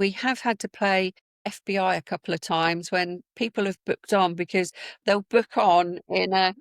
We have had to play FBI a couple of times when people have booked on because they'll book on in an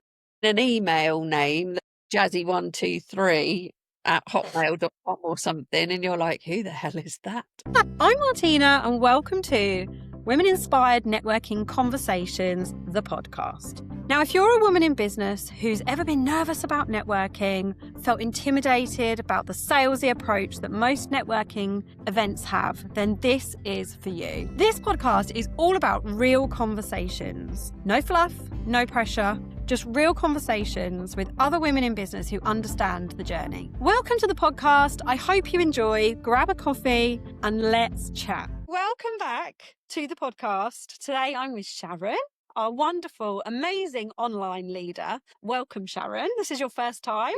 email name, jazzy123@hotmail.com or something, and you're like, who the hell is that? I'm Martina, and welcome to Women Inspired Networking Conversations, the podcast. Now, if you're a woman in business who's ever been nervous about networking, felt intimidated about the salesy approach that most networking events have, then this is for you. This podcast is all about real conversations. No fluff, no pressure, just real conversations with other women in business who understand the journey. Welcome to the podcast. I hope you enjoy. Grab a coffee and let's chat. Welcome back to the podcast. Today I'm with Sharon, our wonderful, amazing online leader. Welcome, Sharon. This is your first time.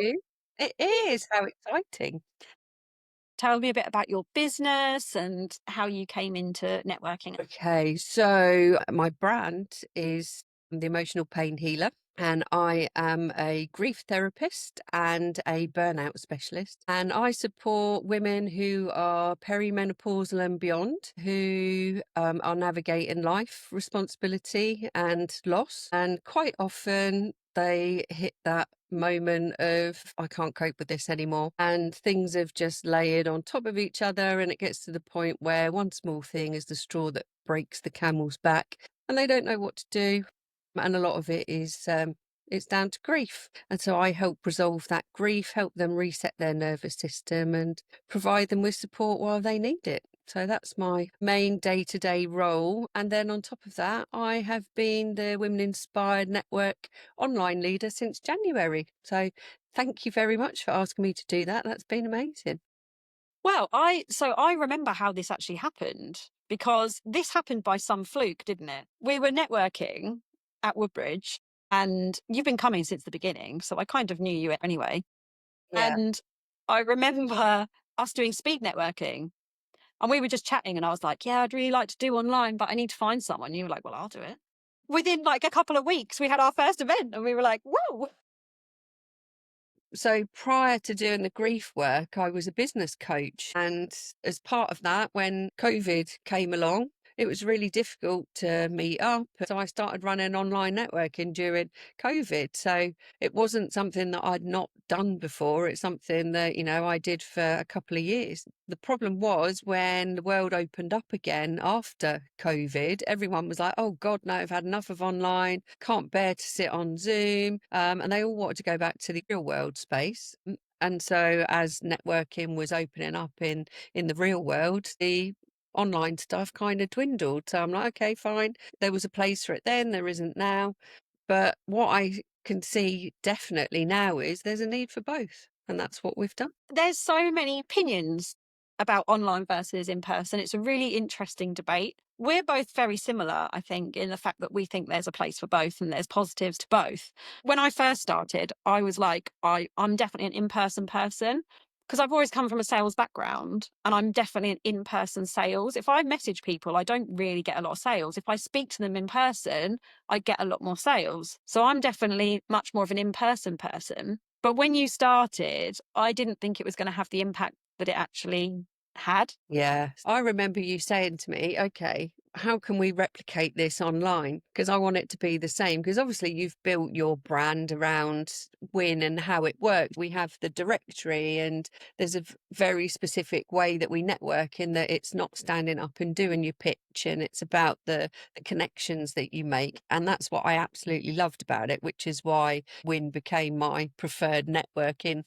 It is. How exciting. Tell me a bit about your business and how you came into networking. Okay, so my brand is the Emotional Pain Healer, and I am a grief therapist and a burnout specialist. And I support women who are perimenopausal and beyond, who are navigating life, responsibility and loss. And quite often they hit that moment of, I can't cope with this anymore. And things have just layered on top of each other. And it gets to the point where one small thing is the straw that breaks the camel's back and they don't know what to do. And a lot of it is it's down to grief. And so I help resolve that grief, help them reset their nervous system and provide them with support while they need it. So that's my main day-to-day role. And then on top of that, I have been the Women Inspired Network online leader since January. So thank you very much for asking me to do that. That's been amazing. Well, I remember how this actually happened, because this happened by some fluke, didn't it? We were networking at Woodbridge and you've been coming since the beginning, so I kind of knew you anyway. Yeah. And I remember us doing speed networking and we were just chatting and I was like, yeah, I'd really like to do online, but I need to find someone. You were like, well, I'll do it. Within like a couple of weeks, we had our first event and we were like, whoa. So prior to doing the grief work, I was a business coach. And as part of that, when COVID came along, it was really difficult to meet up. So I started running online networking during COVID. So it wasn't something that I'd not done before. It's something that, I did for a couple of years. The problem was when the world opened up again after COVID, everyone was like, oh God, no, I've had enough of online, can't bear to sit on Zoom. And they all wanted to go back to the real world space. And so as networking was opening up in the real world, the online stuff kind of dwindled. So I'm like, okay, fine. There was a place for it then, there isn't now. But what I can see definitely now is there's a need for both. And that's what we've done. There's so many opinions about online versus in person. It's a really interesting debate. We're both very similar, I think, in the fact that we think there's a place for both and there's positives to both. When I first started, I was like, I'm definitely an in-person person because I've always come from a sales background and I'm definitely an in-person sales. If I message people, I don't really get a lot of sales. If I speak to them in person, I get a lot more sales. So I'm definitely much more of an in-person person. But when you started, I didn't think it was going to have the impact that it actually had. Yeah. I remember you saying to me, okay, how can we replicate this online? Because I want it to be the same. Because obviously you've built your brand around Win and how it works. We have the directory and there's a very specific way that we network in that it's not standing up and doing your pitch and it's about the connections that you make. And that's what I absolutely loved about it, which is why Win became my preferred networking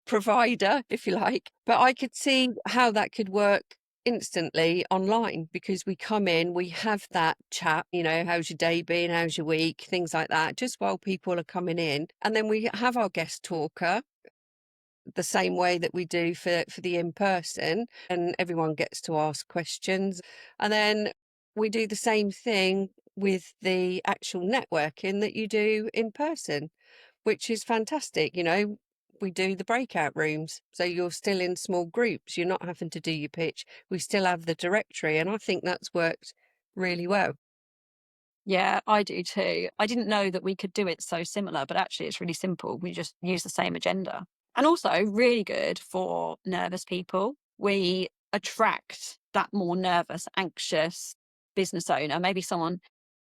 provider, if you like. But I could see how that could work instantly online because we come in, we have that chat, how's your day been, how's your week, things like that, just while people are coming in. And then we have our guest talker the same way that we do for the in-person, and everyone gets to ask questions. And then we do the same thing with the actual networking that you do in person, which is fantastic. We do the breakout rooms. So you're still in small groups. You're not having to do your pitch. We still have the directory. And I think that's worked really well. Yeah, I do too. I didn't know that we could do it so similar, but actually it's really simple. We just use the same agenda. And also really good for nervous people. We attract that more nervous, anxious business owner, maybe someone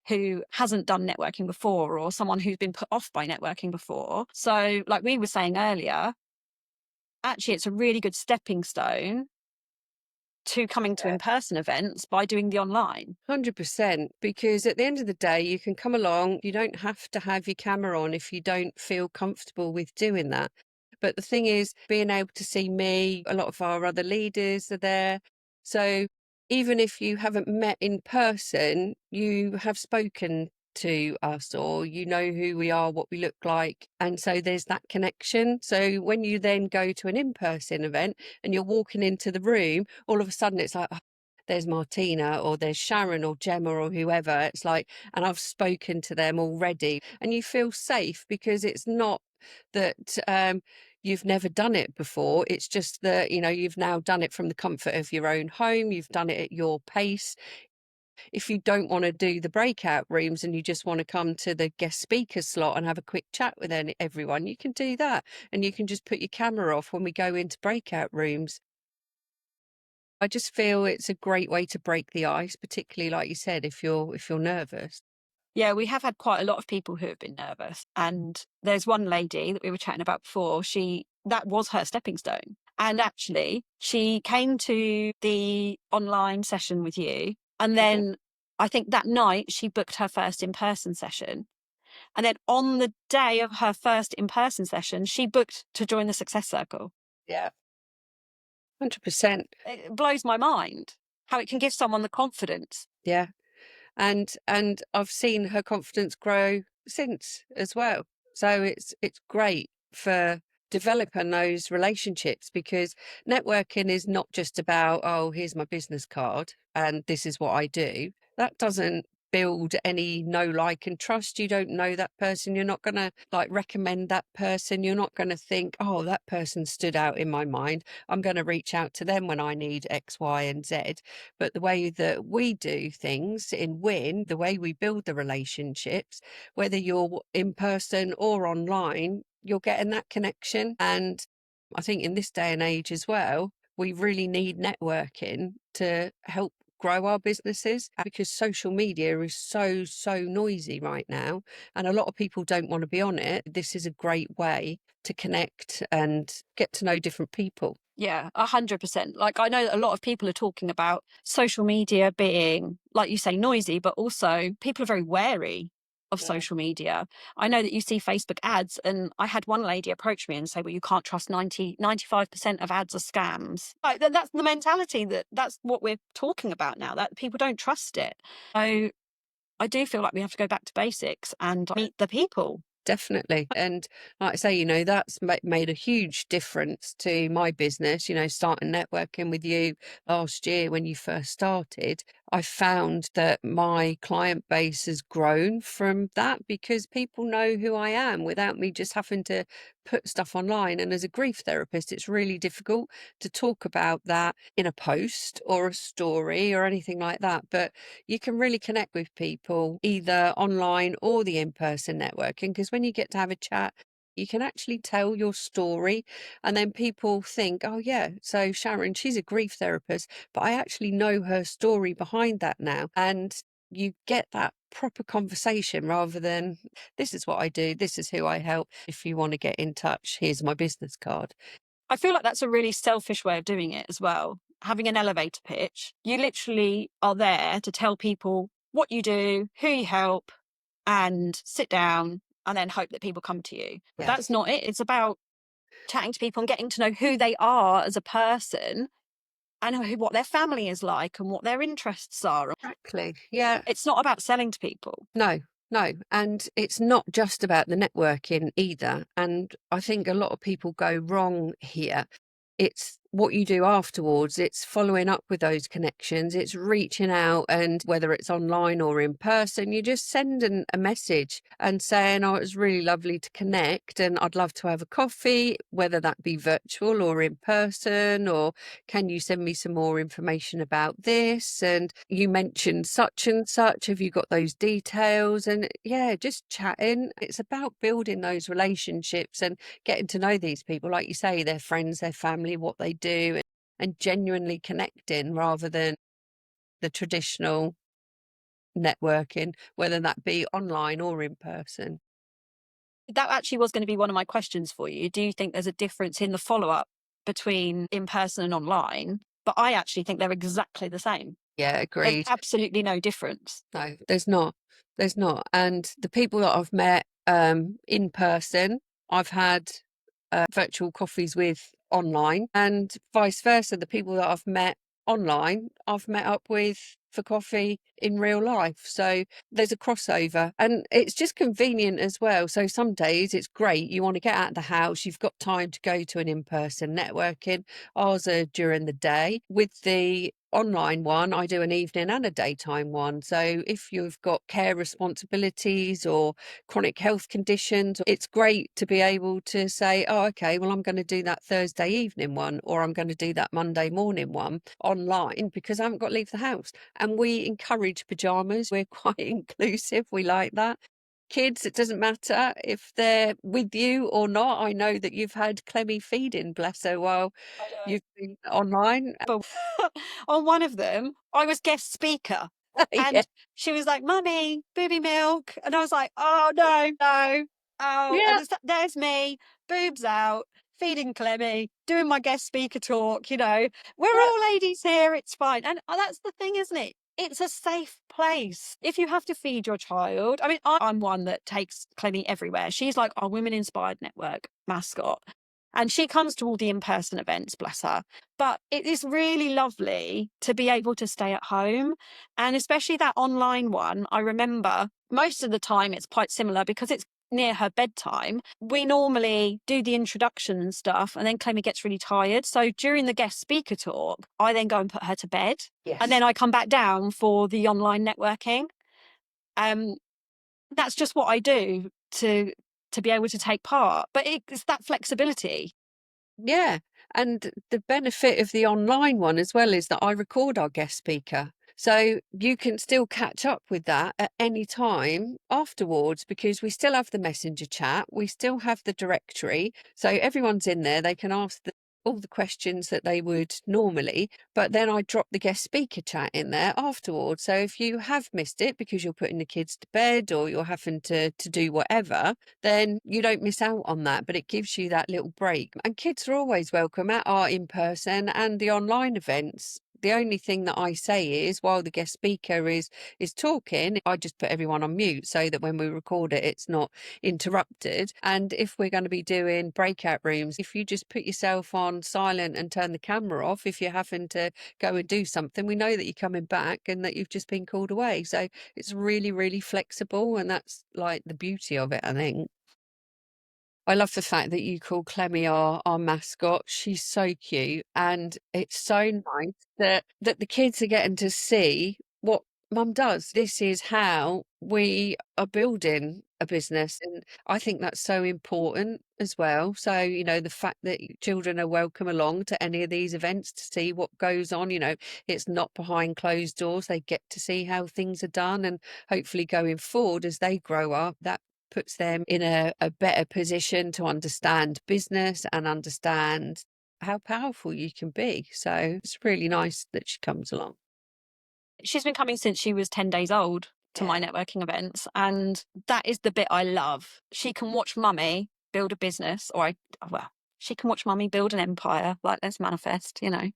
who hasn't done networking before or someone who's been put off by networking before. So, like we were saying earlier, actually, it's a really good stepping stone to coming to in-person events by doing the online. 100%, because at the end of the day, you can come along. You don't have to have your camera on if you don't feel comfortable with doing that. But the thing is, being able to see me, a lot of our other leaders are there. So even if you haven't met in person, you have spoken to us, or you know who we are, what we look like. And so there's that connection. So when you then go to an in-person event and you're walking into the room, all of a sudden it's like, there's Martina or there's Sharon or Gemma or whoever. It's like, and I've spoken to them already, and you feel safe because it's not that you've never done it before. It's just that, you know, you've now done it from the comfort of your own home. You've done it at your pace. If you don't want to do the breakout rooms and you just want to come to the guest speaker slot and have a quick chat with everyone, you can do that. And you can just put your camera off when we go into breakout rooms. I just feel it's a great way to break the ice, particularly like you said, if you're nervous. Yeah, we have had quite a lot of people who have been nervous. And there's one lady that we were chatting about before, that was her stepping stone. And actually, she came to the online session with you. And Mhm. then I think that night she booked her first in person session. And then on the day of her first in person session, she booked to join the Success Circle. Yeah, 100%. It blows my mind how it can give someone the confidence. Yeah. And I've seen her confidence grow since as well. So it's great for developing those relationships, because networking is not just about, oh, here's my business card and this is what I do. That doesn't build any know, like, and trust. You don't know that person. You're not going to like recommend that person. You're not going to think, oh, that person stood out in my mind, I'm going to reach out to them when I need X, Y, and Z. But the way that we do things in Win, the way we build the relationships, whether you're in person or online, you're getting that connection. And I think in this day and age as well, we really need networking to help grow our businesses, because social media is so noisy right now and a lot of people don't want to be on it. This is a great way to connect and get to know different people. Yeah, 100%. Like, I know that a lot of people are talking about social media being, like you say, noisy, but also people are very wary of Yeah. social media. I know that you see Facebook ads, and I had one lady approach me and say, well, you can't trust 95% of ads are scams. Like, that's the mentality, that's what we're talking about now, that people don't trust it. So I do feel like we have to go back to basics and meet the people. Definitely. And like I say, you know, that's made a huge difference to my business. You know, starting networking with you last year when you first started, I found that my client base has grown from that, because people know who I am without me just having to put stuff online. And as a grief therapist, it's really difficult to talk about that in a post or a story or anything like that. But you can really connect with people either online or the in-person networking, because when you get to have a chat, you can actually tell your story, and then people think, oh yeah, so Sharon, she's a grief therapist, but I actually know her story behind that now. And you get that proper conversation rather than, this is what I do, this is who I help, if you want to get in touch, here's my business card. I feel like that's a really selfish way of doing it as well. Having an elevator pitch, you literally are there to tell people what you do, who you help, and sit down and then hope that people come to you. That's Yes, not it. It's about chatting to people and getting to know who they are as a person and what their family is like and what their interests are. exactly. Yeah. It's not about selling to people. No, no. And it's not just about the networking either. And I think a lot of people go wrong here. It's what you do afterwards. It's following up with those connections. It's reaching out, and whether it's online or in person, you just send a message and saying, oh, it was really lovely to connect and I'd love to have a coffee, whether that be virtual or in person, or can you send me some more information about this? And you mentioned such and such. Have you got those details? And yeah, just chatting. It's about building those relationships and getting to know these people, like you say, their friends, their family, what they do. and genuinely connecting rather than the traditional networking, whether that be online or in person. That actually was going to be one of my questions for you. Do you think there's a difference in the follow up between in person and online? But I actually think they're exactly the same. Yeah, There's agreed. absolutely no difference. No, there's not. There's not. And the people that I've met in person, I've had virtual coffees with online, and vice versa. The people that I've met online, I've met up with for coffee in real life. So there's a crossover, and it's just convenient as well. So some days it's great. You want to get out of the house, you've got time to go to an in-person networking. Ours are during the day. With the online one, I do an evening and a daytime one. So if you've got care responsibilities or chronic health conditions, it's great to be able to say, oh, okay, well, I'm going to do that Thursday evening one, or I'm going to do that Monday morning one online because I haven't got to leave the house. And we encourage pyjamas. We're quite inclusive. We like that. Kids, it doesn't matter if they're with you or not. I know that you've had Clemmy feeding, bless her, while I know. you've been online. But on one of them, I was guest speaker. Yeah, And she was like, "Mummy, booby milk." And I was like, "Oh, no, no. Oh, and yeah, there's me, boobs out, feeding Clemmy, doing my guest speaker talk. We're yeah, all ladies here. It's fine." And that's the thing, isn't it? It's a safe place. If you have to feed your child, I mean, I'm one that takes Clemmy everywhere. She's like our Women Inspired Network mascot. And she comes to all the in person events, bless her. But it is really lovely to be able to stay at home. And especially that online one, I remember most of the time it's quite similar because it's near her bedtime. We normally do the introduction and stuff, and then Clemmy gets really tired. So during the guest speaker talk, I then go and put her to bed. And yes. then I come back down for the online networking. Um, that's just what I do to be able to take part. But it's that flexibility. Yeah. And the benefit of the online one as well is that I record our guest speaker. So you can still catch up with that at any time afterwards because we still have the messenger chat, we still have the directory. So everyone's in there, they can ask all the questions that they would normally, but then I drop the guest speaker chat in there afterwards. So if you have missed it because you're putting the kids to bed or you're having to do whatever, then you don't miss out on that, but it gives you that little break. And kids are always welcome at our in person and the online events. The only thing that I say is while the guest speaker is talking, I just put everyone on mute so that when we record it, it's not interrupted. And if we're going to be doing breakout rooms, if you just put yourself on silent and turn the camera off, if you're having to go and do something, we know that you're coming back and that you've just been called away. So it's really, really flexible. And that's like the beauty of it, I think. I love the fact that you call Clemmy our mascot. She's so cute, and it's so nice that the kids are getting to see what mum does. This is how we are building a business, and I think that's so important as well. So, the fact that children are welcome along to any of these events to see what goes on, it's not behind closed doors. They get to see how things are done, and hopefully going forward as they grow up, that puts them in a better position to understand business and understand how powerful you can be. So it's really nice that she comes along. She's been coming since she was 10 days old to my Yeah. networking events. And that is the bit I love. She can watch mummy build a business, well, she can watch mummy build an empire. Like, let's manifest. Yeah.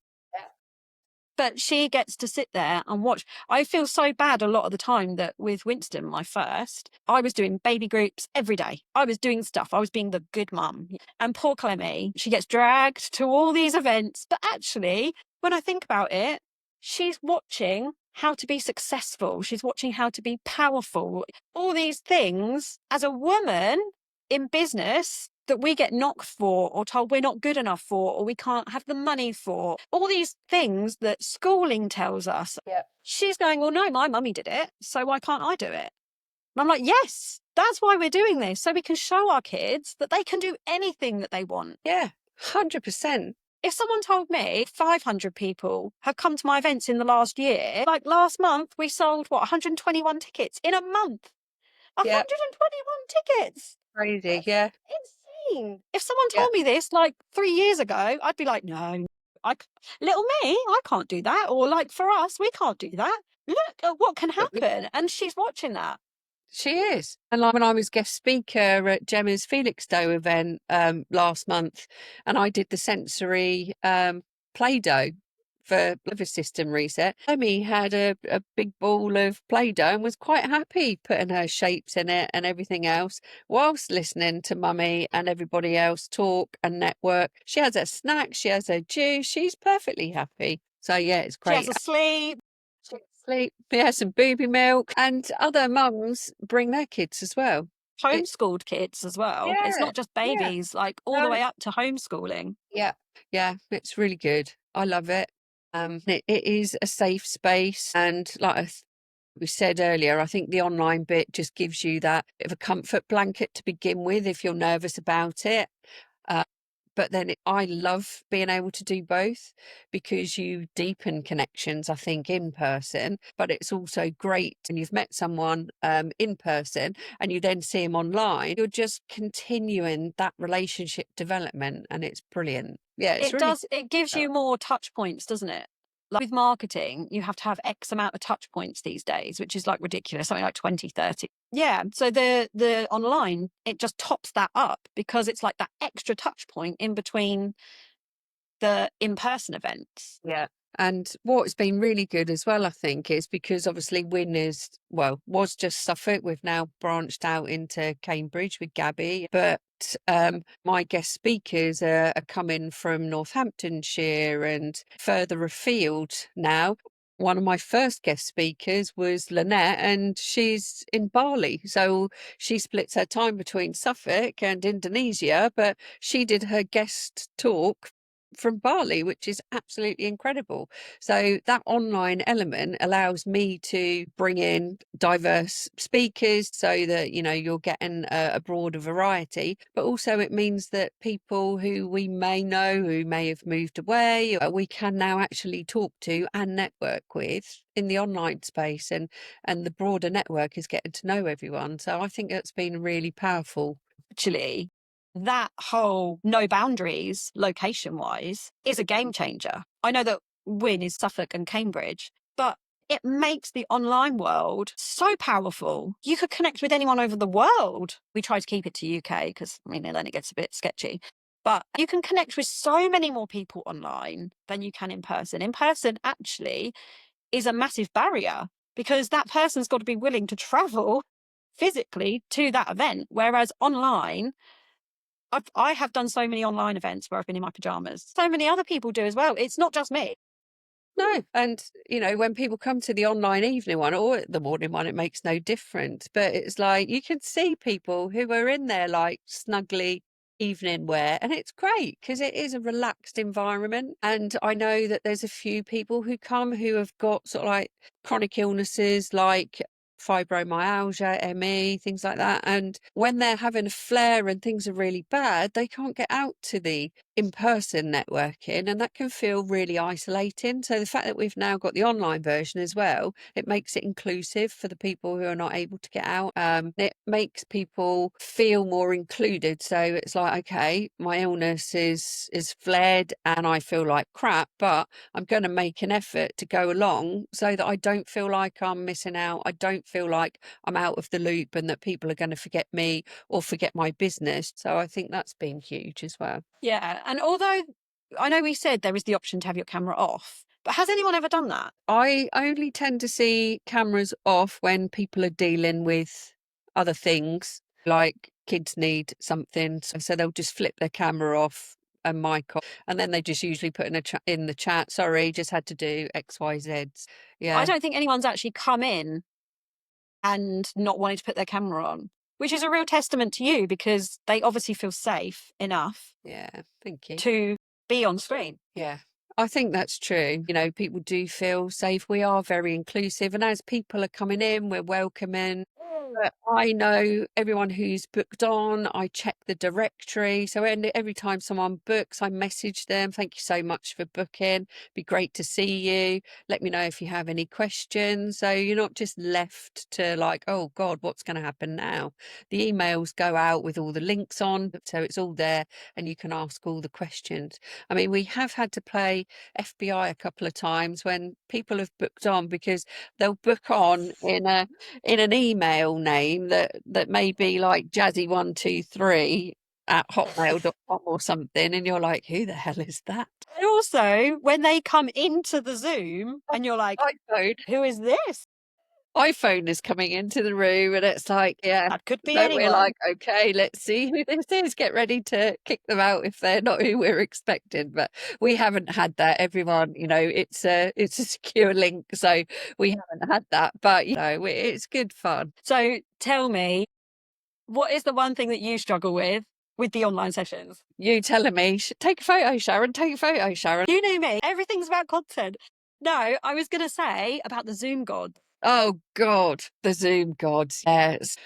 But she gets to sit there and watch. I feel so bad a lot of the time that with Winston, my first, I was doing baby groups every day. I was doing stuff. I was being the good mum. And poor Clemmy, she gets dragged to all these events. But actually, when I think about it, she's watching how to be successful. She's watching how to be powerful. All these things as a woman in business that we get knocked for or told we're not good enough for or we can't have the money for. All these things that schooling tells us. Yeah. She's going, well, no, my mummy did it, so why can't I do it? And I'm like, yes, that's why we're doing this, so we can show our kids that they can do anything that they want. Yeah. 100%. If someone told me 500 people have come to my events in the last year, like last month, we sold, 121 tickets in a month. Yeah. 121 tickets. Crazy. That's Yeah. insane. If someone Yeah. told me this like 3 years ago, I'd be like, no. Little me, I can't do that. Or like for us, we can't do that. Look at what can happen. And she's watching that. She is. And like when I was guest speaker at Gemma's Felixstowe event last month, and I did the sensory Play-Doh for nervous system reset, Emmy had a big ball of Play-Doh and was quite happy putting her shapes in it and everything else whilst listening to mummy and everybody else talk and network. She has her snacks, she has her juice, she's perfectly happy. So yeah, it's She has great. a sleep. Sleep, yeah, some booby milk, and other mums bring their kids as well. It's Homeschooled kids as well. It's yeah, not just yeah, babies, like all the no, way up to homeschooling. yeah, yeah, it's really good. I love it. It is a safe space, and like we said earlier, I think the online bit just gives you that bit of a comfort blanket to begin with if you're nervous about it. Uh, but then I love being able to do both because you deepen connections, I think, in person. But it's also great when you've met someone in person and you then see them online. You're just continuing that relationship development, and it's brilliant. Yeah, it's It really does, it gives good. you more touch points, doesn't it? Like with marketing, you have to have X amount of touch points these days, which is like ridiculous, something like 20, 30. Yeah. So the online, it just tops that up because it's like that extra touch point in between the in-person events. Yeah. And what's been really good as well, I think, is because obviously Wynne is, well, was just Suffolk. We've now branched out into Cambridge with Gabby. But my guest speakers are coming from Northamptonshire and further afield now. One of my first guest speakers was Lynette, and she's in Bali. So she splits her time between Suffolk and Indonesia, but she did her guest talk from Bali, which is absolutely incredible. So that online element allows me to bring in diverse speakers so that, you know, you're getting a broader variety, but also it means that people who we may know, who may have moved away, we can now actually talk to and network with in the online space, and the broader network is getting to know everyone. So I think that's been really powerful. Actually, that whole no boundaries location wise is a game changer. I know that Wynne is Suffolk and Cambridge, but it makes the online world so powerful. You could connect with anyone over the world. We try to keep it to UK because, I mean, then it gets a bit sketchy. But you can connect with so many more people online than you can in person. In person, actually, is a massive barrier because that person's got to be willing to travel physically to that event. Whereas online, I have done so many online events where I've been in my pajamas. So many other people do as well. It's not just me. No, and you know, when people come to the online evening one or the morning one, it makes no difference. But it's like you can see people who are in there like snuggly evening wear, and it's great because it is a relaxed environment. And I know that there's a few people who come who have got sort of like chronic illnesses like fibromyalgia, ME, things like that. And when they're having a flare and things are really bad, they can't get out to the in-person networking, and that can feel really isolating. So the fact that we've now got the online version as well, it makes it inclusive for the people who are not able to get out. It makes people feel more included. So it's like, okay, my illness is flared and I feel like crap, but I'm going to make an effort to go along so that I don't feel like I'm missing out. I don't feel like I'm out of the loop and that people are going to forget me or forget my business. So I think that's been huge as well. Yeah. And although I know we said there is the option to have your camera off, but has anyone ever done that? I only tend to see cameras off when people are dealing with other things, like kids need something, so they'll just flip their camera off and mic off, and then they just usually put in the chat, sorry, just had to do XYZ. I Yeah, don't think anyone's actually come in and not wanting to put their camera on, which is a real testament to you because they obviously feel safe enough yeah, thank you. to be on screen. Yeah, I think that's true. You know, people do feel safe. We are very inclusive, and as people are coming in, we're welcoming. But I know everyone who's booked on. I check the directory. So every time someone books, I message them. Thank you so much for booking. Be great to see you. Let me know if you have any questions. So you're not just left to like, oh God, what's going to happen now? The emails go out with all the links on. So it's all there and you can ask all the questions. I mean, we have had to play FBI a couple of times when people have booked on because they'll book on in an email name that may be like jazzy123 at hotmail.com or something, and you're like, who the hell is that? And also, when they come into the Zoom and you're like, iPhone. who is this? iPhone is coming into the room, and it's like, yeah. That could be So we're anyone. like, okay, let's see who this is. Get ready to kick them out if they're not who we're expecting. But we haven't had that. Everyone, it's a secure link, so we haven't had that. But it's good fun. So tell me, what is the one thing that you struggle with the online sessions? You telling me, take a photo, Sharon, take a photo, Sharon. You know me, everything's about content. No, I was going to say about the Zoom god. Oh God, the Zoom gods. Yes.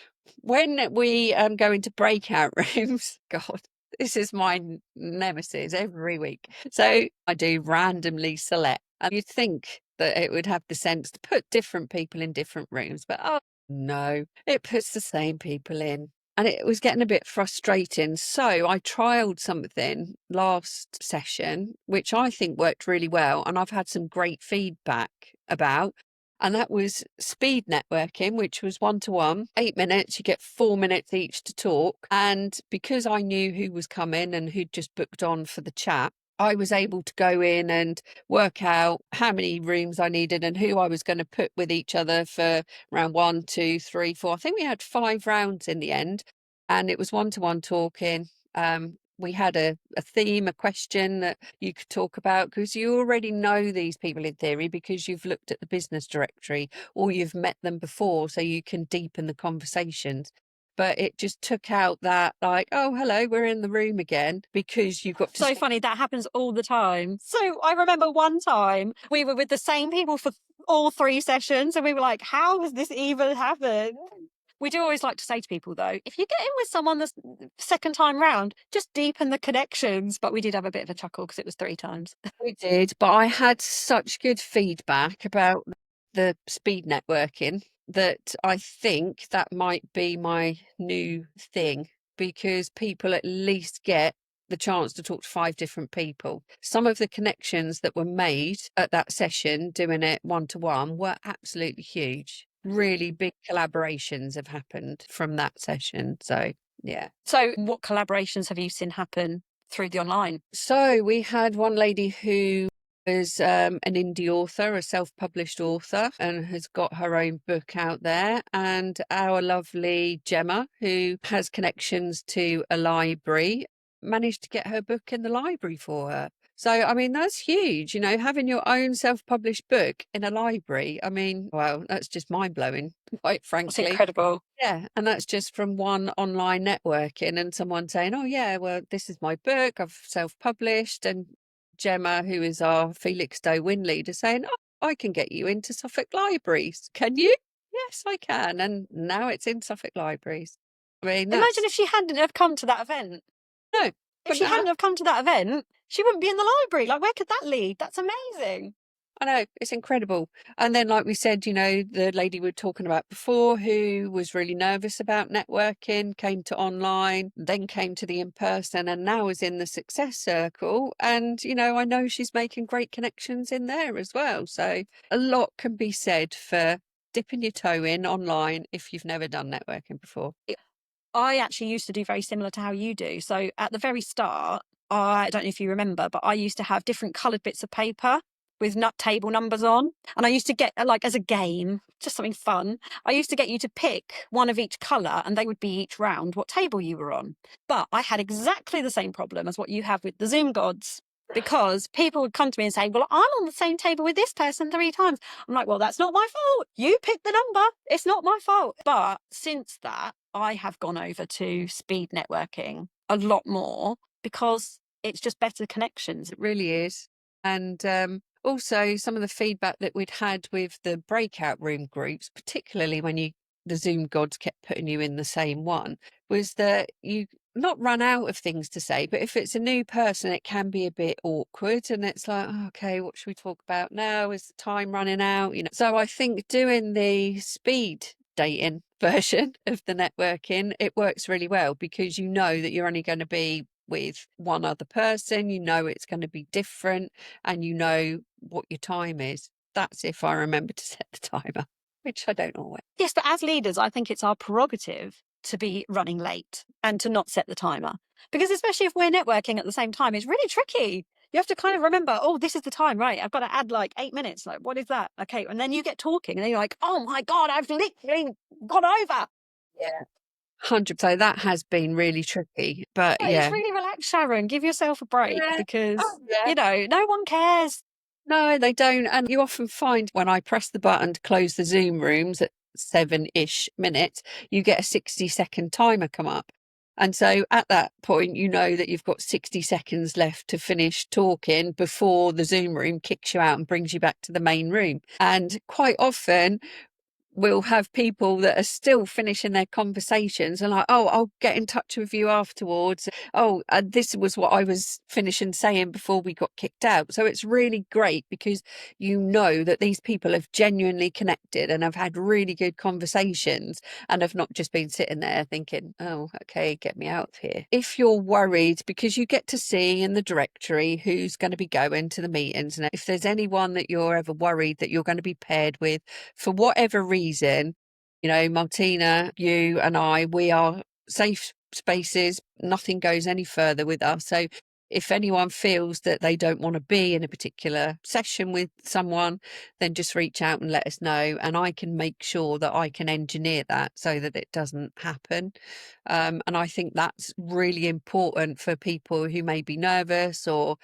When we go into breakout rooms, God, this is my nemesis every week. So I do randomly select. And you'd think that it would have the sense to put different people in different rooms, but oh no, it puts the same people in. And it was getting a bit frustrating. So I trialed something last session, which I think worked really well. And I've had some great feedback about. And that was speed networking, which was 1-to-1, 8 minutes. You get 4 minutes each to talk. And because I knew who was coming and who'd just booked on for the chat, I was able to go in and work out how many rooms I needed and who I was going to put with each other for round 1, 2, 3, 4. I think we had 5 rounds in the end, and it was 1-to-1 talking. We had a theme, a question that you could talk about because you already know these people in theory because you've looked at the business directory or you've met them before, so you can deepen the conversations. But it just took out that, like, oh, hello, we're in the room again, because you've got to. So funny, that happens all the time. So I remember one time we were with the same people for all 3 sessions and we were like, how has this even happened? We do always like to say to people, though, if you get in with someone the second time round, just deepen the connections. But we did have a bit of a chuckle because it was 3 times. We did, but I had such good feedback about the speed networking that I think that might be my new thing, because people at least get the chance to talk to 5 different people. Some of the connections that were made at that session, doing it 1-to-1, were absolutely huge. Really big collaborations have happened from that session. So, yeah. So what collaborations have you seen happen through the online? So we had one lady who is an indie author, a self-published author, and has got her own book out there. And our lovely Gemma, who has connections to a library, managed to get her book in the library for her. So, I mean, that's huge, having your own self-published book in a library. I mean, well, that's just mind-blowing, quite It's frankly. incredible. Yeah, and that's just from one online networking and someone saying, oh, yeah, well, this is my book, I've self-published. And Gemma, who is our Felix Doe Win leader, saying, oh, I can get you into Suffolk Libraries. Can you? Yes, I can. And now it's in Suffolk Libraries. I mean, Imagine if she hadn't have come to that event. no, If she hadn't have come to that event, she wouldn't be in the library. Like, where could that lead? That's amazing. I know, it's incredible. And then, like we said, the lady we were talking about before, who was really nervous about networking, came to online, then came to the in-person, and now is in the success circle. And, I know she's making great connections in there as well. So a lot can be said for dipping your toe in online if you've never done networking before. I actually used to do very similar to how you do. So at the very start, I don't know if you remember, but I used to have different coloured bits of paper with nut table numbers on. And I used to get, like, as a game, just something fun, I used to get you to pick one of each colour and they would be each round what table you were on. But I had exactly the same problem as what you have with the Zoom gods. Because people would come to me and say, well, I'm on the same table with this person 3 times. I'm like, well, that's not my fault. You picked the number. It's not my fault. But since that, I have gone over to speed networking a lot more because it's just better connections. It really is. And also some of the feedback that we'd had with the breakout room groups, particularly when you the Zoom gods kept putting you in the same one, was that you not run out of things to say, but if it's a new person, it can be a bit awkward, and it's like, oh, okay, what should we talk about now? Is the time running out? So I think doing the speed dating version of the networking, it works really well because you know that you're only going to be with one other person, you know it's going to be different, and you know what your time is. That's if I remember to set the timer, which I don't always. Yes, but as leaders, I think it's our prerogative to be running late and to not set the timer. Because especially if we're networking at the same time, it's really tricky. You have to kind of remember, oh, this is the time, right? I've got to add like 8 minutes. Like, what is that? Okay. And then you get talking and then you're like, oh my God, I've literally gone over. Yeah. 100%. So that has been really tricky. But It's yeah. really relaxed, Sharon. Give yourself a break Yeah. because, Oh, yeah. no one cares. No, they don't. And you often find when I press the button to close the Zoom rooms at 7-ish minutes, you get a 60-second timer come up. And so at that point, you know that you've got 60 seconds left to finish talking before the Zoom room kicks you out and brings you back to the main room. And quite often, we'll have people that are still finishing their conversations and like, oh, I'll get in touch with you afterwards. Oh, this was what I was finishing saying before we got kicked out. So it's really great because you know that these people have genuinely connected and have had really good conversations and have not just been sitting there thinking, oh, okay, get me out of here. If you're worried, because you get to see in the directory who's going to be going to the meetings, and if there's anyone that you're ever worried that you're going to be paired with for whatever reason, Martina, you and I, we are safe spaces. Nothing goes any further with us. So if anyone feels that they don't want to be in a particular session with someone, then just reach out and let us know. And I can make sure that I can engineer that so that it doesn't happen. And I think that's really important for people who may be nervous or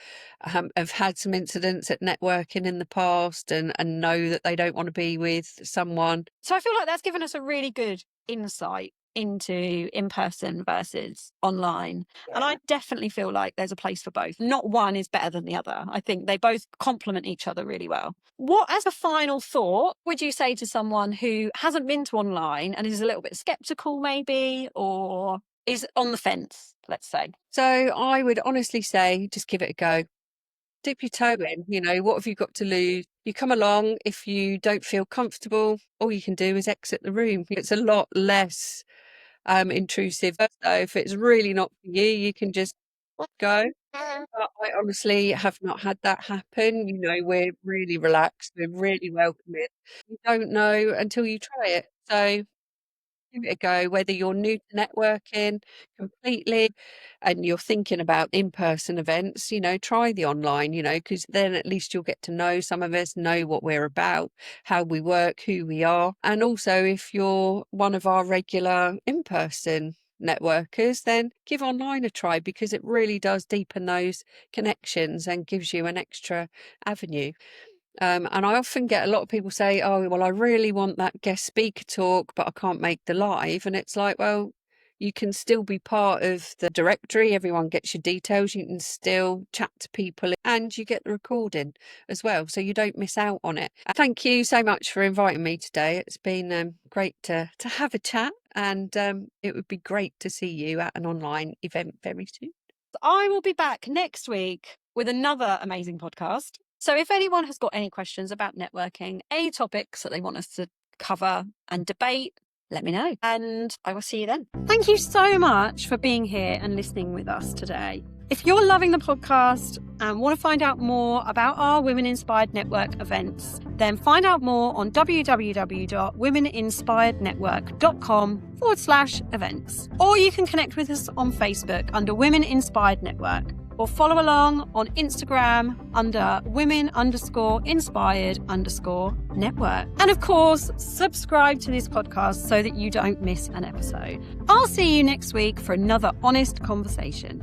have had some incidents at networking in the past and know that they don't want to be with someone. So I feel like that's given us a really good insight into in-person versus online. Yeah. And I definitely feel like there's a place for both. Not one is better than the other. I think they both complement each other really well. What, as a final thought, would you say to someone who hasn't been to online and is a little bit skeptical maybe, or is on the fence, let's say? So I would honestly say, just give it a go. Dip your toe in, what have you got to lose? You come along. If you don't feel comfortable, all you can do is exit the room. It's a lot less intrusive. So if it's really not for you, you can just go. But I honestly have not had that happen. We're really relaxed. We're really welcoming. You don't know until you try it. So give it a go, whether you're new to networking completely and you're thinking about in-person events, try the online, because then at least you'll get to know some of us, know what we're about, how we work, who we are. And also if you're one of our regular in-person networkers, then give online a try because it really does deepen those connections and gives you an extra avenue. And I often get a lot of people say, oh, well, I really want that guest speaker talk, but I can't make the live. And it's like, well, you can still be part of the directory. Everyone gets your details. You can still chat to people and you get the recording as well. So you don't miss out on it. Thank you so much for inviting me today. It's been great to have a chat, and it would be great to see you at an online event very soon. I will be back next week with another amazing podcast. So if anyone has got any questions about networking, any topics that they want us to cover and debate, let me know. And I will see you then. Thank you so much for being here and listening with us today. If you're loving the podcast and want to find out more about our Women Inspired Network events, then find out more on www.womeninspirednetwork.com/events. Or you can connect with us on Facebook under Women Inspired Network, or follow along on Instagram under women_inspired_network. And of course, subscribe to this podcast so that you don't miss an episode. I'll see you next week for another honest conversation.